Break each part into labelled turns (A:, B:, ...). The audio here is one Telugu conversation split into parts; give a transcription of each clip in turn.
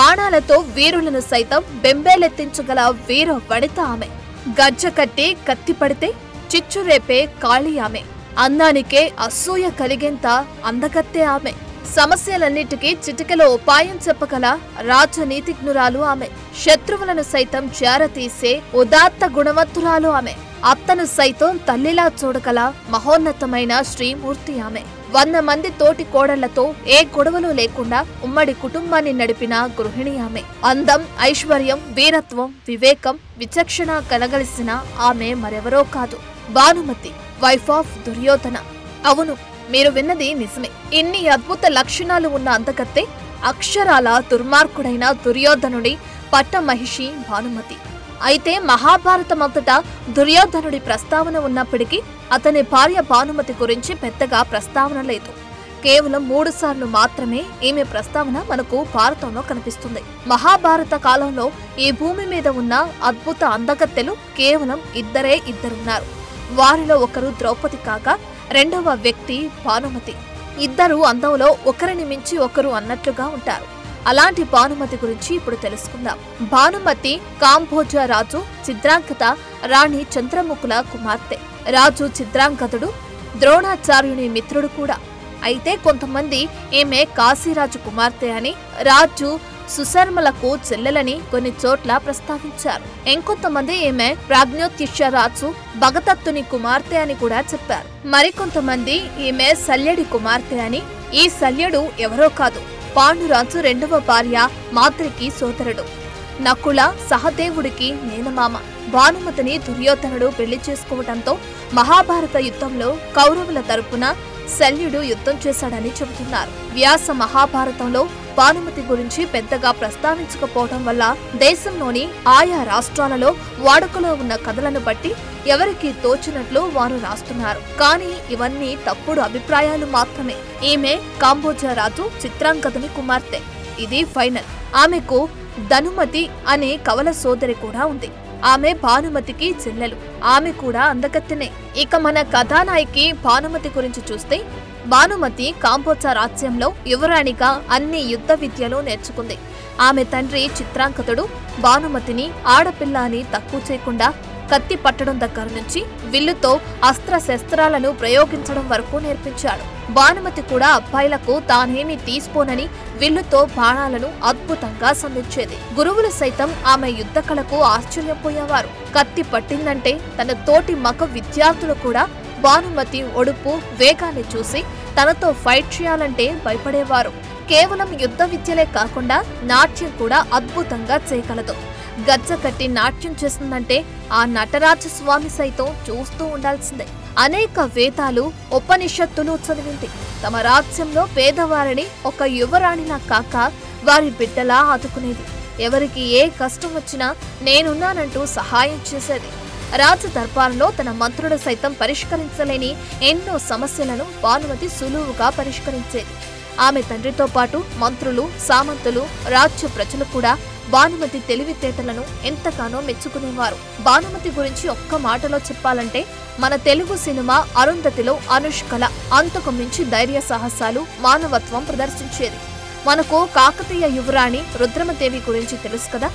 A: బాణాలతో వీరులను సైతం బెంబేలెత్తించగల వీర వనిత ఆమె. గజ్జ కట్టి కత్తి పడితే చిచ్చురేపే కాళీ ఆమె. అందానికే అసూయ కలిగేంత అందగత్తే ఆమె. సమస్యలన్నిటికీ చిటికెలో ఉపాయం చెప్పగల రాజనీతిజ్ఞురాలు ఆమె. శత్రువులను సైతం చేరతీసే ఉదాత్త గుణవంతురాలు ఆమె. అత్తను సైతం తల్లిలా చూడగల మహోన్నతమైన శ్రీమూర్తి ఆమె. 100 మంది తోటి కోడళ్లతో ఏ గొడవలు లేకుండా ఉమ్మడి కుటుంబాన్ని నడిపిన గృహిణి ఆమె. అందం, ఐశ్వర్యం, వీరత్వం, వివేకం, విచక్షణ కలగలిసిన ఆమె మరెవరో కాదు, భానుమతి, వైఫ్ ఆఫ్ దుర్యోధన. అవును, మీరు విన్నది నిజమే. ఇన్ని అద్భుత లక్షణాలు ఉన్న అందగత్తె అక్షరాల దుర్మార్గుడైన దుర్యోధనుడి పట్టమహిషి భానుమతి. అయితే మహాభారతమంతటా దుర్యోధనుడి ప్రస్తావన ఉన్నప్పటికీ అతని భార్య భానుమతి గురించి పెద్దగా ప్రస్తావన లేదు. కేవలం 3 సార్లు మాత్రమే ఈమె ప్రస్తావన మనకు భారతంలో కనిపిస్తుంది. మహాభారత కాలంలో ఈ భూమి మీద ఉన్న అద్భుత అందగత్తెలు కేవలం ఇద్దరున్నారు. వారిలో ఒకరు ద్రౌపది కాగా రెండవ వ్యక్తి భానుమతి. ఇద్దరు అందంలో ఒకరిని మించి ఒకరు అన్నట్లుగా ఉంటారు. అలాంటి భానుమతి గురించి ఇప్పుడు తెలుసుకుందాం. భానుమతి కాంభోజ రాజు చిత్రాంగద రాణి చంద్రముఖుల కుమార్తె. రాజు చిత్రాంగదుడు ద్రోణాచార్యుని మిత్రుడు కూడా. అయితే కొంతమంది ఈమె కాశీరాజు కుమార్తె అని, రాజు సుశర్మలకు చెల్లెలని కొన్ని చోట్ల ప్రస్తావించారు. ఇంకొంతమంది ఈమె ప్రాజ్ఞోత్తిష్య రాజు భగదత్తుని కుమార్తె అని కూడా చెప్పారు. మరికొంతమంది ఈమె శల్యుడి కుమార్తె అని. ఈ శల్యుడు ఎవరో కాదు, పాండురాజు రెండవ భార్య మాద్రికి సోదరుడు, నకుల సహదేవుడికి మేనమామ. భానుమతిని దుర్యోధనుడు పెళ్లి చేసుకోవడంతో మహాభారత యుద్ధంలో కౌరవుల తరపున శల్యుడు యుద్ధం చేశాడని చెబుతున్నారు. వ్యాస మహాభారతంలో భానుమతి గురించి పెద్దగా ప్రస్తావించకపోవడం వల్ల దేశంలోని ఆయా రాష్ట్రాలలో వాడుకలో ఉన్న కథలను బట్టి ఎవరికి తోచినట్లు వారు రాస్తున్నారు. కానీ ఇవన్నీ తప్పుడు అభిప్రాయాలు మాత్రమే. ఈమె కాంబోజ రాజు చిత్రాంగదుని కుమార్తె. ఇది ఫైనల్. ఆమెకు ధనుమతి అనే కవల సోదరి కూడా ఉంది. ఆమె భానుమతికి చెల్లెలు. ఆమె కూడా అందగత్తెనే. ఇక మన కథానాయకి భానుమతి గురించి చూస్తే, భానుమతి కాంబోజ రాజ్యంలో యువరాణిగా అన్ని యుద్ధ విద్యలు నేర్చుకుంది. ఆమె తండ్రి చిత్రాంగదుడు భానుమతిని ఆడపిల్ల అని తక్కువ చేయకుండా కత్తి పట్టడం దగ్గర నుంచి విల్లుతో అస్త్ర శస్త్రాలను ప్రయోగించడం వరకు నేర్పించాడు. భానుమతి కూడా అబ్బాయిలకు తానేమీ తీసుకోనని విల్లుతో బాణాలను అద్భుతంగా సంధించేది. గురువులు సైతం ఆమె యుద్ధ కళకు ఆశ్చర్యపోయేవారు. కత్తి పట్టిందంటే తన తోటి మగ విద్యార్థులు కూడా భానుమతి ఒడుపు, వేగాన్ని చూసి తనతో ఫైట్ చేయాలంటే భయపడేవారు. కేవలం యుద్ధ విద్యలే కాకుండా నాట్యం కూడా అద్భుతంగా చేయగలదు. గజ్జ కట్టి నాట్యం చేస్తుందంటే ఆ నటరాజ స్వామి సైతం చూస్తూ ఉండాల్సిందే. అనేక వేదాలు, ఉపనిషత్తులు చదివింది. తమ రాజ్యంలో పేదవారిని ఒక యువరాణిలా కాక వారి బిడ్డలా ఆదుకునేది. ఎవరికి ఏ కష్టం వచ్చినా నేనున్నానంటూ సహాయం చేసేది. రాజ దర్బార్లో తన మంత్రులు సైతం పరిష్కరించలేని ఎన్నో సమస్యలను భానుమతి సులువుగా పరిష్కరించేది. ఆమె తండ్రితో పాటు మంత్రులు, సామంతులు, రాజ్య ప్రజలు కూడా భానుమతి తెలివితేటలను ఎంతగానో మెచ్చుకునేవారు. భానుమతి గురించి ఒక్క మాటలో చెప్పాలంటే, మన తెలుగు సినిమా అరుంధతిలో అనుష్కల అంతకు మించి ధైర్య సాహసాలు, మానవత్వం ప్రదర్శించేది. మనకు కాకతీయ యువరాణి రుద్రమదేవి గురించి తెలుసు కదా.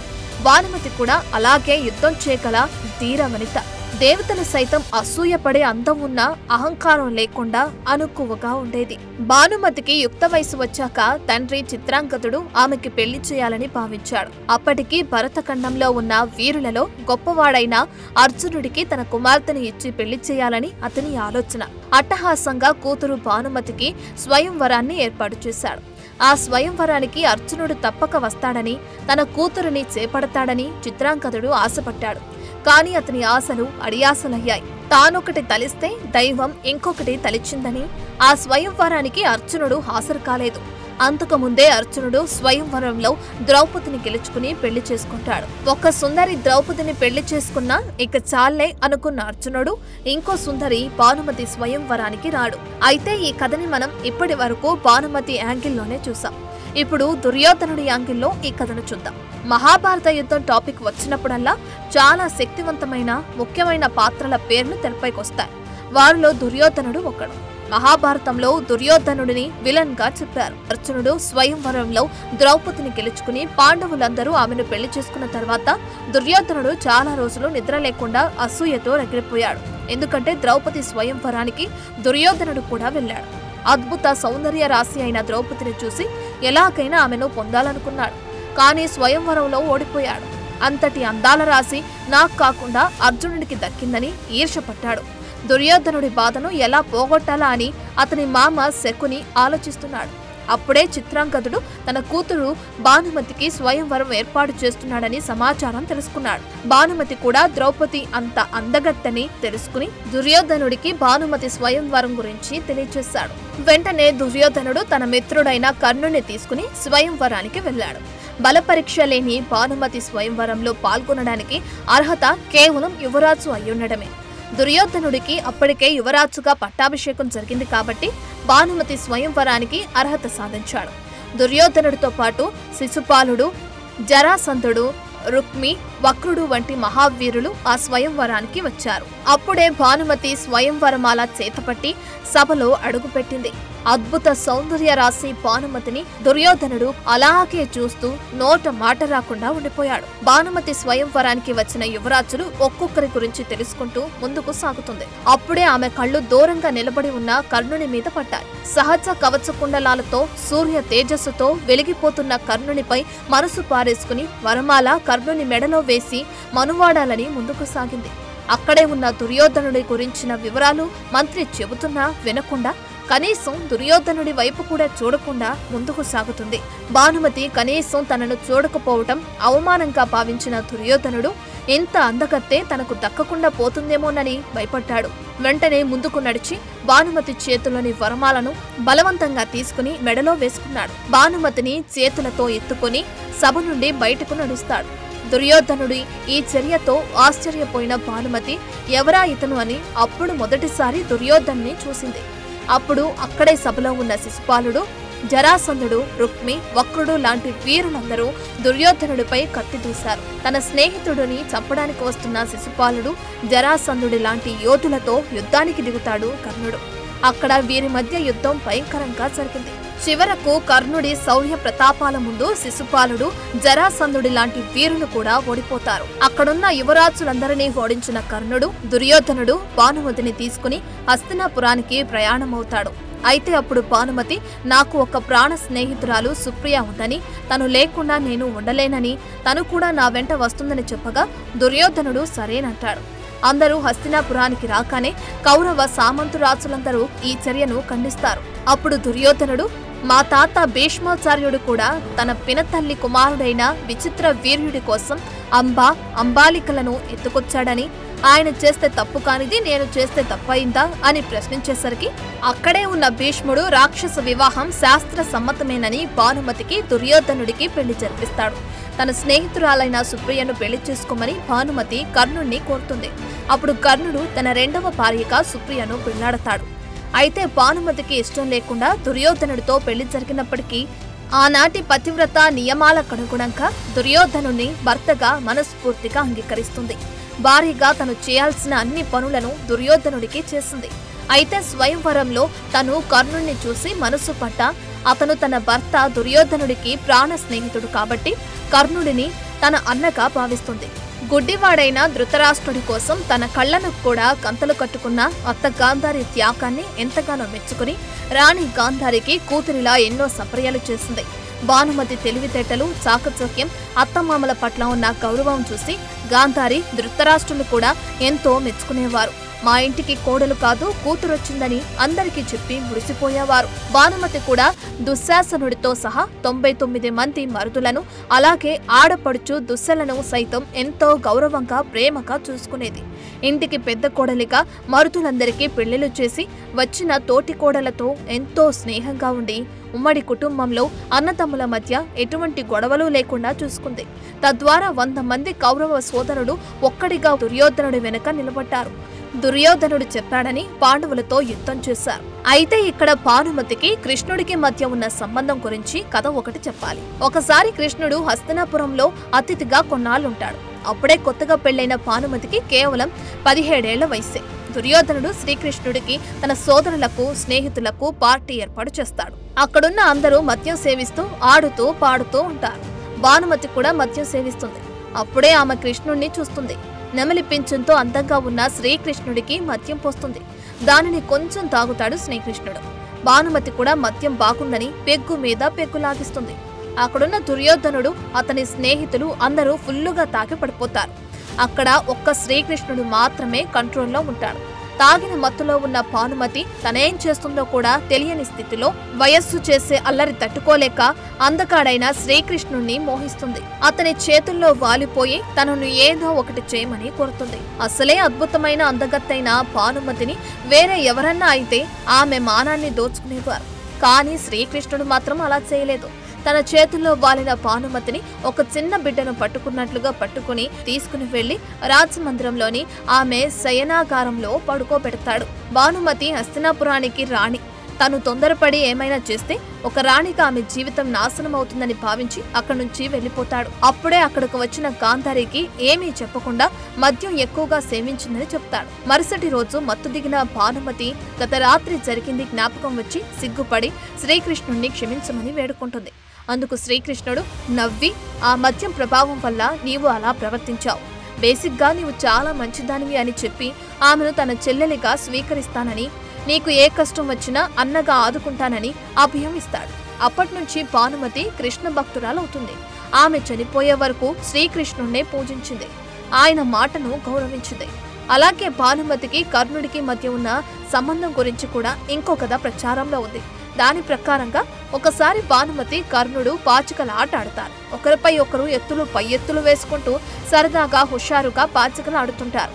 A: భానుమతి కూడా అలాగే యుద్ధం చేయగల ధీర వనిత. దేవతలు సైతం అసూయపడే అందం ఉన్న అహంకారం లేకుండా అనుకువగా ఉండేది. భానుమతికి యుక్త వయసు వచ్చాక తండ్రి చిత్రాంగదుడు ఆమెకి పెళ్లి చేయాలని భావించాడు. అప్పటికి భరతఖండంలో ఉన్న వీరులలో గొప్పవాడైన అర్జునుడికి తన కుమార్తెను ఇచ్చి పెళ్లి చేయాలని అతని ఆలోచన. అట్టహాసంగా కూతురు భానుమతికి స్వయంవరాన్ని ఏర్పాటు చేశాడు. ఆ స్వయంవరానికి అర్జునుడు తప్పక వస్తాడని, తన కూతురుని చేపడతాడని చిత్రాంగదుడు ఆశపడ్డాడు. కానీ అతని ఆశలు అడియాసలయ్యాయి. తానొకటి తలిస్తే దైవం ఇంకొకటి తలిచిందని ఆ స్వయంవరానికి అర్జునుడు హాజరు కాలేదు. అంతకుముందే అర్జునుడు స్వయంవరంలో ద్రౌపదిని గెలుచుకుని పెళ్లి చేసుకుంటాడు. ఒక సుందరి ద్రౌపదిని పెళ్లి చేసుకున్నా ఇక చాలే అనుకున్న అర్జునుడు ఇంకో సుందరి భానుమతి స్వయంవరానికి రాడు. అయితే ఈ కథని మనం ఇప్పటి వరకు భానుమతి యాంగిల్లోనే చూసాం. ఇప్పుడు దుర్యోధనుడి యాంగిల్లో ఈ కథను చూద్దాం. మహాభారత యుద్ధం టాపిక్ వచ్చినప్పుడల్లా చాలా శక్తివంతమైన ముఖ్యమైన పాత్రల పేర్లు తెరపైకొస్తాయి. వారిలో దుర్యోధనుడు ఒకడు. మహాభారతంలో దుర్యోధనుడిని విలన్ గా చెప్పారు. అర్జునుడు స్వయంవరంలో ద్రౌపదిని గెలుచుకుని పాండవులందరూ ఆమెను పెళ్లి చేసుకున్న తర్వాత దుర్యోధనుడు చాలా రోజులు నిద్ర లేకుండా అసూయతో రగిలిపోయాడు. ఎందుకంటే ద్రౌపది స్వయంవరానికి దుర్యోధనుడు కూడా వెళ్ళాడు. అద్భుత సౌందర్య రాశి అయిన ద్రౌపదిని చూసి ఎలాగైనా ఆమెను పొందాలనుకున్నాడు. కానీ స్వయంవరంలో ఓడిపోయాడు. అంతటి అందాల రాశి నాకు కాకుండా అర్జునుడికి దక్కిందని ఈర్ష్యపడ్డాడు. దుర్యోధనుడి బాధను ఎలా పోగొట్టాలా అని అతని మామ శకుని ఆలోచిస్తున్నాడు. అప్పుడే చిత్రాంగదుడు తన కూతురు భానుమతికి స్వయంవరం ఏర్పాటు చేస్తున్నాడని సమాచారం తెలుసుకున్నాడు. భానుమతి కూడా ద్రౌపది అంత అందగత్తని తెలుసుకుని దుర్యోధనుడికి భానుమతి స్వయంవరం గురించి తెలియజేశాడు. వెంటనే దుర్యోధనుడు తన మిత్రుడైన కర్ణుని తీసుకుని స్వయంవరానికి వెళ్లాడు. బలపరీక్ష లేని భానుమతి స్వయంవరంలో పాల్గొనడానికి అర్హత కేవలం యువరాజు అయ్యుండడమే. దుర్యోధనుడికి అప్పటికే యువరాజుగా పట్టాభిషేకం జరిగింది కాబట్టి భానుమతి స్వయంవరానికి అర్హత సాధించాడు. దుర్యోధనుడితో పాటు శిశుపాలుడు, జరాసంధుడు, రుక్మి, వక్రుడు వంటి మహావీరులు ఆ స్వయంవరానికి వచ్చారు. అప్పుడే భానుమతి స్వయంవరమాల చేతపట్టి సభలో అడుగుపెట్టింది. అద్భుత సౌందర్య రాశి భానుమతిని దుర్యోధనుడు అలాగే చూస్తూ నోట మాట రాకుండా ఉండిపోయాడు. భానుమతి స్వయంవరానికి వచ్చిన యువరాజులు ఒక్కొక్కరి గురించి తెలుసుకుంటూ ముందుకు సాగుతుంది. అప్పుడే ఆమె కళ్ళు దూరంగా నిలబడి ఉన్న కర్ణుని మీద పడ్డాయి. సహజ కవచ కుండలాలతో సూర్య తేజస్సుతో వెలిగిపోతున్న కర్ణునిపై మనసు పారేసుకుని వరమాల కర్ణుని మెడలో వేసి మనువాడాలని ముందుకు సాగింది. అక్కడే ఉన్న దుర్యోధనుడి గురించిన వివరాలు మంత్రి చెబుతున్నా వినకుండా కనీసం దుర్యోధనుడి వైపు కూడా చూడకుండా ముందుకు సాగుతుంది. భానుమతి కనీసం తనను చూడకపోవటం అవమానంగా భావించిన దుర్యోధనుడు ఎంత అందగత్తే తనకు దక్కకుండా పోతుందేమోనని భయపడ్డాడు. వెంటనే ముందుకు నడిచి భానుమతి చేతుల్లోని వరమాలను బలవంతంగా తీసుకుని మెడలో వేసుకున్నాడు. భానుమతిని చేతులతో ఎత్తుకుని సభ నుండి బయటకు నడుస్తాడు. దుర్యోధనుడి ఈ చర్యతో ఆశ్చర్యపోయిన భానుమతి ఎవరా ఇతను అని అప్పుడు మొదటిసారి దుర్యోధనుని చూసింది. అప్పుడు అక్కడే సభలో ఉన్న శిశుపాలుడు, జరాసంధుడు, రుక్మి, వక్రుడు లాంటి వీరులందరూ దుర్యోధనుడిపై కత్తి దూశారు. తన స్నేహితుడిని చంపడానికి వస్తున్న శిశుపాలుడు, జరాసంధుడి లాంటి యోధులతో యుద్ధానికి దిగుతాడు కర్ణుడు. అక్కడ వీరి మధ్య యుద్ధం భయంకరంగా జరిగింది. చివరకు కర్ణుడి శౌర్య ప్రతాపాల ముందు శిశుపాలుడు, జరాసంధుడి లాంటి వీరులు కూడా ఓడిపోతారు. అక్కడున్న యువరాజులందరినీ ఓడించిన కర్ణుడు, దుర్యోధనుడు భానుమతిని తీసుకుని హస్తినాపురానికి ప్రయాణమవుతాడు. అయితే అప్పుడు భానుమతి, నాకు ఒక ప్రాణ స్నేహితురాలు సుప్రియ ఉందని, తను లేకుండా నేను ఉండలేనని, తను కూడా నా వెంట వస్తుందని చెప్పగా దుర్యోధనుడు సరేనంటాడు. అందరూ హస్తినాపురానికి రాగానే కౌరవ సామంతురాజులందరూ ఈ చర్యను ఖండిస్తారు. అప్పుడు దుర్యోధనుడు, మా తాత భీష్మాచార్యుడు కూడా తన పినతల్లి కుమారుడైన విచిత్ర వీర్యుడి కోసం అంబాలికలను ఎత్తుకొచ్చాడని, ఆయన చేస్తే తప్పు కానిది నేను చేస్తే తప్పయిందా అని ప్రశ్నించేసరికి అక్కడే ఉన్న భీష్ముడు రాక్షస వివాహం శాస్త్ర సమ్మతమేనని భానుమతికి దుర్యోధనుడికి పెళ్లి జరిపిస్తాడు. తన స్నేహితురాలైన సుప్రియను పెళ్లి చేసుకోమని భానుమతి కర్ణుణ్ణి కోరుతుంది. అప్పుడు కర్ణుడు తన రెండవ భార్యగా సుప్రియను పెళ్లాడతాడు. అయితే భానుమతికి ఇష్టం లేకుండా దుర్యోధనుడితో పెళ్లి జరిగినప్పటికీ ఆనాటి పతివ్రత నియమాలకనుగుణంగా దుర్యోధనుని భర్తగా మనస్ఫూర్తిగా అంగీకరిస్తుంది. భార్యగా తను చేయాల్సిన అన్ని పనులను దుర్యోధనుడికి చేసింది. అయితే స్వయంవరంలో తను కర్ణుణ్ణి చూసి మనసు పట్ట అతను తన భర్త దుర్యోధనుడికి ప్రాణ స్నేహితుడు కాబట్టి కర్ణుడిని తన అన్నగా భావిస్తుంది. గుడ్డివాడైన ధృతరాష్ట్రుడి కోసం తన కళ్లను కూడా కంతలు కట్టుకున్న అత్త గాంధారి త్యాగాన్ని ఎంతగానో మెచ్చుకుని రాణి గాంధారికి కూతురిలా ఎన్నో సపర్యలు చేసింది. భానుమతి తెలివితేటలు, చాకచక్యం, అత్తమామల పట్ల ఉన్న గౌరవం చూసి గాంధారి, ధృతరాష్ట్రులు కూడా ఎంతో మెచ్చుకునేవారు. మా ఇంటికి కోడలు కాదు కూతురొచ్చిందని అందరికీ చెప్పి మురిసిపోయేవారు. భానుమతి కూడా దుశ్శాసనుడితో సహా 99 మంది మరుదులను, అలాగే ఆడపడుచు దుశ్శలను సైతం ఎంతో గౌరవంగా ప్రేమగా చూసుకునేది. ఇంటికి పెద్ద కోడలిగా మరుదులందరికీ పెళ్లిళ్లు చేసి వచ్చిన తోటి కోడలతో ఎంతో స్నేహంగా ఉండి ఉమ్మడి కుటుంబంలో అన్నదమ్ముల మధ్య ఎటువంటి గొడవలు లేకుండా చూసుకుంది. తద్వారా 100 మంది కౌరవ సోదరుడు ఒక్కడిగా దుర్యోధనుడి వెనుక నిలబడ్డారు. దుర్యోధనుడు చెప్పాడని పాండవులతో యుద్ధం చేశారు. అయితే ఇక్కడ భానుమతికి కృష్ణుడికి మధ్య ఉన్న సంబంధం గురించి కథ ఒకటి చెప్పాలి. ఒకసారి కృష్ణుడు హస్తినాపురంలో అతిథిగా కొన్నాళ్ళుంటాడు. అప్పుడే కొత్తగా పెళ్లైన భానుమతికి కేవలం 17 ఏళ్ల వయసే. దుర్యోధనుడు శ్రీకృష్ణుడికి తన సోదరులకు స్నేహితులకు పార్టీ ఏర్పాటు చేస్తాడు. అక్కడున్న అందరూ మద్యం సేవిస్తూ ఆడుతూ పాడుతూ ఉంటారు. భానుమతి కూడా మద్యం సేవిస్తుంది. అప్పుడే ఆమె కృష్ణుణ్ణి చూస్తుంది. నెమలి పింఛంతో అందంగా ఉన్న శ్రీకృష్ణుడికి మద్యం పోస్తుంది. దానిని కొంచెం తాగుతాడు శ్రీకృష్ణుడు. భానుమతి కూడా మద్యం బాగుందని పెగ్గు మీద పెగ్గు లాగిస్తుంది. అక్కడున్న దుర్యోధనుడు అతని స్నేహితులు అందరూ ఫుల్లుగా తాగి పడిపోతారు. అక్కడ ఒక్క శ్రీకృష్ణుడు మాత్రమే కంట్రోల్లో ఉంటాడు. తాగిన మత్తులో ఉన్న భానుమతి తనేం చేస్తుందో కూడా తెలియని స్థితిలో వయస్సు చేసే అల్లరి తట్టుకోలేక అందగాడైన శ్రీకృష్ణుణ్ణి మోహిస్తుంది. అతని చేతుల్లో వాలిపోయి తనను ఏదో ఒకటి చేయమని కోరుతుంది. అసలే అద్భుతమైన అందగత్తైన భానుమతిని వేరే ఎవరన్నా అయితే ఆమె మానాన్ని దోచుకునేవారు. కానీ శ్రీకృష్ణుడు మాత్రం అలా చేయలేదు. తన చేతుల్లో వాలిన భానుమతిని ఒక చిన్న బిడ్డను పట్టుకున్నట్లుగా పట్టుకుని తీసుకుని వెళ్లి రాజమందిరంలోని ఆమె శయనాగారంలో పడుకోబెడతాడు. భానుమతి హస్తినాపురానికి రాణి. తను తొందరపడి ఏమైనా చేస్తే ఒక రాణిగా ఆమె జీవితం నాశనం అవుతుందని భావించి అక్కడి నుంచి వెళ్లిపోతాడు. అప్పుడే అక్కడకు వచ్చిన గాంధారికి ఏమీ చెప్పకుండా మద్యం ఎక్కువగా సేవించిందని చెప్తాడు. మరుసటి రోజు మత్తు దిగిన భానుమతి గత రాత్రి జరిగింది జ్ఞాపకం వచ్చి సిగ్గుపడి శ్రీకృష్ణుణ్ణి క్షమించమని వేడుకుంటుంది. అందుకు శ్రీకృష్ణుడు నవ్వి, ఆ మద్యం ప్రభావం వల్ల నీవు అలా ప్రవర్తించావు. బేసిక్గా నీవు చాలా మంచిదానివి అని చెప్పి ఆమెను తన చెల్లెలిగా స్వీకరిస్తానని, నీకు ఏ కష్టం వచ్చినా అన్నగా ఆదుకుంటానని అభయం ఇస్తాడు. అప్పట్నుంచి భానుమతి కృష్ణ భక్తురాలవుతుంది. ఆమె చనిపోయే వరకు శ్రీకృష్ణుణ్ణే పూజించింది. ఆయన మాటను గౌరవించింది. అలాగే భానుమతికి కర్ణుడికి మధ్య ఉన్న సంబంధం గురించి కూడా ఇంకో కథ ప్రచారంలో ఉంది. దాని ప్రకారంగా ఒకసారి భానుమతి కర్ణుడు పాచికల ఆట ఆడతారు. ఒకరిపై ఒకరు ఎత్తులు పై ఎత్తులు వేసుకుంటూ సరదాగా హుషారుగా పాచికలు ఆడుతుంటారు.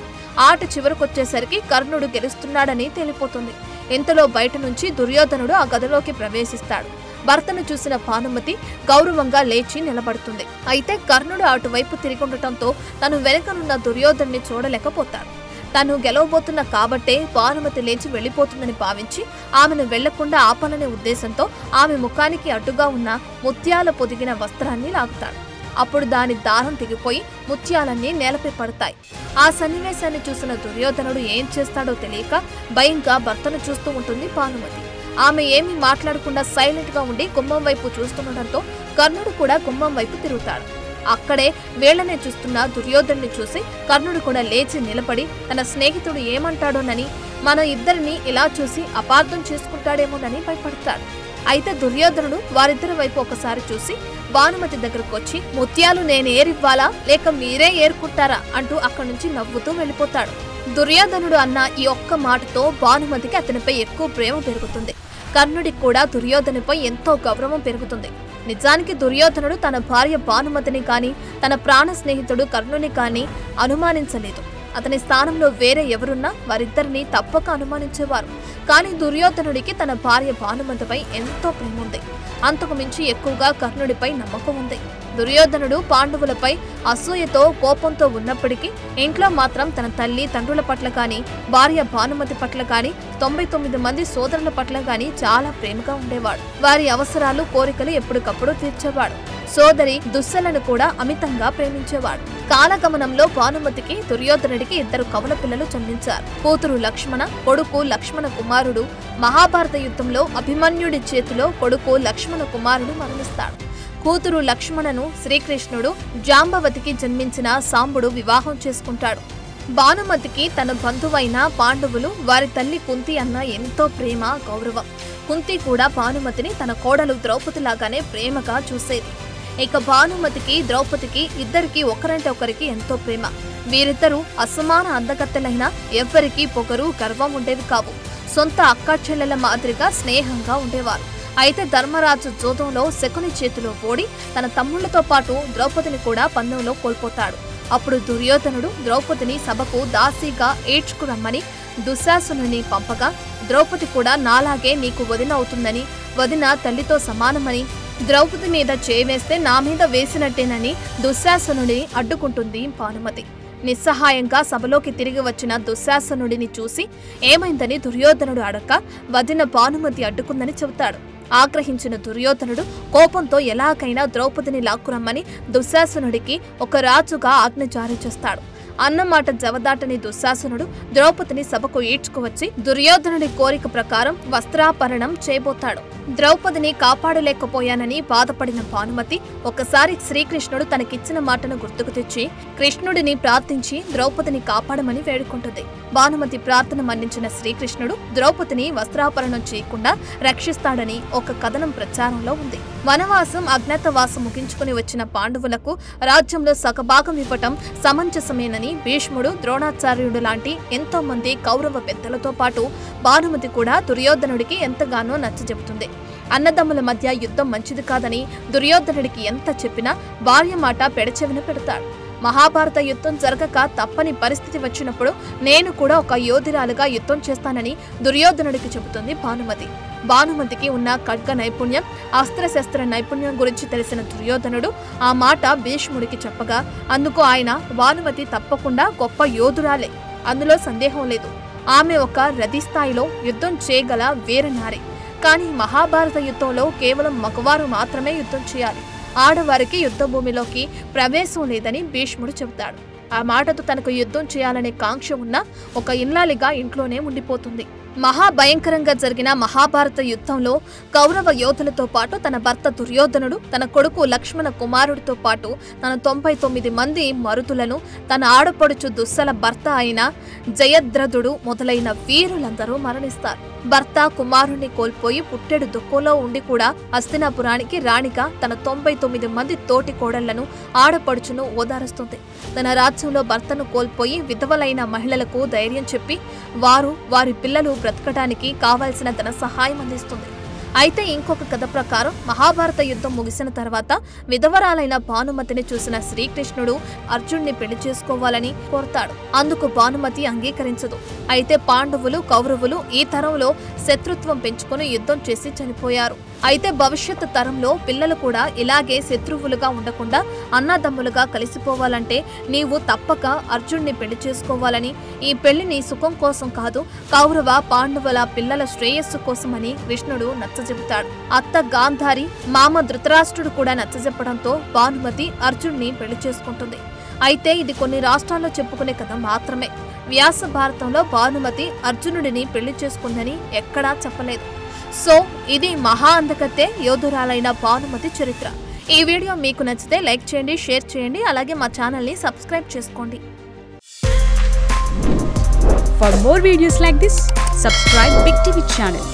A: ఆట చివరికొచ్చేసరికి కర్ణుడు గెలుస్తున్నాడని తెలిపోతుంది. ఇంతలో బయట నుంచి దుర్యోధనుడు ఆ గదిలోకి ప్రవేశిస్తాడు. భర్తను చూసిన భానుమతి గౌరవంగా లేచి నిలబడుతుంది. అయితే కర్ణుడు అటువైపు తిరిగుండటంతో తను వెనుకనున్న దుర్యోధనుని చూడలేకపోతాడు. తను గెలవబోతున్న కాబట్టే భానుమతి లేచి వెళ్లిపోతుందని భావించి ఆమెను వెళ్లకుండా ఆపాలనే ఉద్దేశంతో ఆమె ముఖానికి అడ్డుగా ఉన్న ముత్యాల పొదిగిన వస్త్రాన్ని లాగుతాడు. అప్పుడు దాని దారం తెగిపోయి ముత్యాలన్నీ నేలపై పడతాయి. ఆ సన్నివేశాన్ని చూసిన దుర్యోధనుడు ఏం చేస్తాడో తెలియక భయంగా భర్తను చూస్తూ ఉంటుంది భానుమతి. ఆమె ఏమీ మాట్లాడకుండా సైలెంట్ గా ఉండి గుమ్మం వైపు చూస్తుండటంతో కర్ణుడు కూడా గుమ్మం వైపు తిరుగుతాడు. అక్కడే వేళ్లనే చూస్తున్న దుర్యోధనుని చూసి కర్ణుడు కూడా లేచి నిలబడి తన స్నేహితుడు ఏమంటాడోనని, మన ఇద్దరిని ఇలా చూసి అపార్థం చేసుకుంటాడేమోనని భయపడతాడు. అయితే దుర్యోధనుడు వారిద్దరి వైపు ఒకసారి చూసి భానుమతి దగ్గరకు వచ్చి, ముత్యాలు నేనేరివ్వాలా లేక మీరే ఏరుకుంటారా అంటూ అక్కడి నుంచి నవ్వుతూ వెళ్లిపోతాడు. దుర్యోధనుడు అన్న ఈ ఒక్క మాటతో భానుమతికి అతనిపై ఎక్కువ ప్రేమ పెరుగుతుంది. కర్ణుడికి కూడా దుర్యోధనుపై ఎంతో గౌరవం పెరుగుతుంది. నిజానికి దుర్యోధనుడు తన భార్య భానుమతిని కానీ తన ప్రాణ స్నేహితుడు కర్ణుని కానీ అనుమానించలేదు. అతని స్థానంలో వేరే ఎవరున్నా వారిద్దరిని తప్పక అనుమానించేవారు. కానీ దుర్యోధనుడికి తన భార్య భానుమతిపై ఎంతో ప్రేమ ఉంది. అంతకు మించి ఎక్కువగా కర్ణుడిపై నమ్మకం ఉంది. దుర్యోధనుడు పాండవులపై అసూయతో కోపంతో ఉన్నప్పటికీ ఇంట్లో మాత్రం తన తల్లి తండ్రుల పట్ల కానీ భార్య భానుమతి పట్ల కానీ 99 మంది సోదరుల పట్ల కానీ చాలా ప్రేమగా ఉండేవాడు. వారి అవసరాలు కోరికలు ఎప్పటికప్పుడు తీర్చేవాడు. సోదరి దుస్సలను కూడా అమితంగా ప్రేమించేవాడు. కాలగమనంలో భానుమతికి దుర్యోధనుడికి 2 కవల పిల్లలు జన్మించారు. కూతురు లక్ష్మణ, కొడుకు లక్ష్మణ కుమారుడు. మహాభారత యుద్ధంలో అభిమన్యుడి చేతిలో కొడుకు లక్ష్మణ కుమారుడు మరణిస్తాడు. కూతురు లక్ష్మణను శ్రీకృష్ణుడు జాంబవతికి జన్మించిన సాంబుడు వివాహం చేసుకుంటాడు. భానుమతికి తన బంధువైన పాండవులు వారి తల్లి కుంతి అన్న ఎంతో ప్రేమ, గౌరవం. కుంతి కూడా భానుమతిని తన కోడలు ద్రౌపదిలాగానే ప్రేమగా చూసేది. ఇక భానుమతికి ద్రౌపదికి ఇద్దరికి ఒకరంటే ఒకరికి ఎంతో ప్రేమ. వీరిద్దరూ అసమాన అందగత్తెలైనా ఎవ్వరికీ పొగరు, గర్వం ఉండేవి కావు. సొంత అక్కా చెల్లెల మాదిరిగా స్నేహంగా ఉండేవారు. అయితే ధర్మరాజు జోదంలో శకుని చేతిలో ఓడి తన తమ్ముళ్లతో పాటు ద్రౌపదిని కూడా పందెంలో కోల్పోతాడు. అప్పుడు దుర్యోధనుడు ద్రౌపదిని సభకు దాసీగా ఏడ్చుకురమ్మని దుశ్శాసనుని పంపగా, ద్రౌపది కూడా నాలాగే నీకు వదిన అవుతుందని, వదిన తల్లితో సమానమని, ద్రౌపది మీద చేవేస్తే నా మీద వేసినట్టేనని దుశ్శాసనుని అడ్డుకుంటుంది భానుమతి. నిస్సహాయంగా సభలోకి తిరిగి వచ్చిన దుశ్శాసనుడిని చూసి ఏమైందని దుర్యోధనుడు అడక్క వదిన భానుమతి అడ్డుకుందని చెబుతాడు. ఆగ్రహించిన దుర్యోధనుడు కోపంతో ఎలాగైనా ద్రౌపదిని లాక్కురమ్మని దుశ్శాసనుడికి ఒక రాజుగా ఆజ్ఞ జారీ చేస్తాడు. అన్నమాట జవదాటని దుశ్శాసనుడు ద్రౌపదిని సభకు ఈడ్చుకువచ్చి దుర్యోధనుడి కోరిక ప్రకారం వస్త్రాపరణం చేయబోతాడు. ద్రౌపదిని కాపాడలేకపోయానని బాధపడిన భానుమతి ఒకసారి శ్రీకృష్ణుడు తనకిచ్చిన మాటను గుర్తుకు తెచ్చి కృష్ణుడిని ప్రార్థించి ద్రౌపదిని కాపాడమని వేడుకుంటుంది. భానుమతి ప్రార్థన మన్నించిన శ్రీకృష్ణుడు ద్రౌపదిని వస్త్రాపరణం చేయకుండా రక్షిస్తాడని ఒక కథనం ప్రచారంలో ఉంది. వనవాసం అజ్ఞాతవాసం ముగించుకుని వచ్చిన పాండవులకు రాజ్యంలో సగభాగం ఇవ్వటం సమంజసమేనని భీష్ముడు, ద్రోణాచార్యుడు లాంటి ఎంతో మంది కౌరవ పెద్దలతో పాటు భానుమతి కూడా దుర్యోధనుడికి ఎంతగానో నచ్చజెబుతుంది. అన్నదమ్ముల మధ్య యుద్ధం మంచిది కాదని దుర్యోధనుడికి ఎంత చెప్పినా భార్య మాట పెడచెవిన పెడతాడు. మహాభారత యుద్ధం జరగక తప్పని పరిస్థితి వచ్చినప్పుడు నేను కూడా ఒక యోధురాలుగా యుద్ధం చేస్తానని దుర్యోధనుడికి చెబుతుంది భానుమతి. భానుమతికి ఉన్న ఖడ్గ నైపుణ్యం, అస్త్రశస్త్ర నైపుణ్యం గురించి తెలిసిన దుర్యోధనుడు ఆ మాట భీష్ముడికి చెప్పగా అందుకు ఆయన భానుమతి తప్పకుండా గొప్ప యోధురాలే, అందులో సందేహం లేదు. ఆమె ఒక రథి స్థాయిలో యుద్ధం చేయగల వీరనారి. కానీ మహాభారత యుద్ధంలో కేవలం మగవారు మాత్రమే యుద్ధం చేయాలి, ఆడవారికి యుద్ధ భూమిలోకి ప్రవేశం లేదని భీష్ముడు చెబుతాడు. ఆ మాటతో తనకు యుద్ధం చేయాలనే కాంక్ష ఉన్న ఒక ఇల్లాలిగా ఇంట్లోనే ఉండిపోతుంది. మహాభయంకరంగా జరిగిన మహాభారత యుద్ధంలో కౌరవ యోధులతో పాటు తన భర్త దుర్యోధనుడు, తన కొడుకు లక్ష్మణ కుమారుడితో పాటు తన 99 మంది మరుదులను, తన ఆడపడుచు దుస్సల భర్త అయిన జయద్రథుడు మొదలైన వీరులందరూ మరణిస్తారు. భర్త కుమారుణ్ణి కోల్పోయి పుట్టెడు దుఃఖంలో ఉండి కూడా హస్తినాపురానికి రాణిగా తన 99 మంది తోటి కోడళ్లను, ఆడపడుచును ఓదారుస్తుంది. తన రాజ్యంలో భర్తను కోల్పోయి విధవలైన మహిళలకు ధైర్యం చెప్పి వారి పిల్లలు బ్రతకడానికి కావాల్సిన ధన సహాయం అందిస్తుంది. అయితే ఇంకొక కథ ప్రకారం మహాభారత యుద్ధం ముగిసిన తర్వాత విధవరాలైన భానుమతిని చూసిన శ్రీకృష్ణుడు అర్జున్ని పెళ్లి చేసుకోవాలని కోరతాడు. అందుకు భానుమతి అంగీకరించదు. అయితే పాండవులు, కౌరవులు ఈ తరంలో శత్రుత్వం పెంచుకుని యుద్ధం చేసి చనిపోయారు. అయితే భవిష్యత్తు తరంలో పిల్లలు కూడా ఇలాగే శత్రువులుగా ఉండకుండా అన్నదమ్ములుగా కలిసిపోవాలంటే నీవు తప్పక అర్జున్ని పెళ్లి చేసుకోవాలని, ఈ పెళ్లి నీ సుఖం కోసం కాదు, కౌరవ పాండవుల పిల్లల శ్రేయస్సు కోసమని కృష్ణుడు నచ్చజెబుతాడు. అత్త గాంధారి, మామ ధృతరాష్ట్రుడు కూడా నచ్చజెప్పడంతో భానుమతి అర్జున్ని పెళ్లి చేసుకుంటుంది. అయితే ఇది కొన్ని రాష్ట్రాల్లో చెప్పుకునే కథ మాత్రమే. వ్యాస భారతంలో భానుమతి అర్జునుడిని పెళ్లి చేసుకుందని ఎక్కడా చెప్పలేదు. సో ఇది మహా అందకతే యోధురాలైన భానుమతి చరిత్ర. ఈ వీడియో మీకు నచ్చితే లైక్ చేయండి, షేర్ చేయండి, అలాగే మా ఛానల్ని సబ్స్క్రైబ్ చేసుకోండి.
B: For more videos like this, subscribe Big TV channel.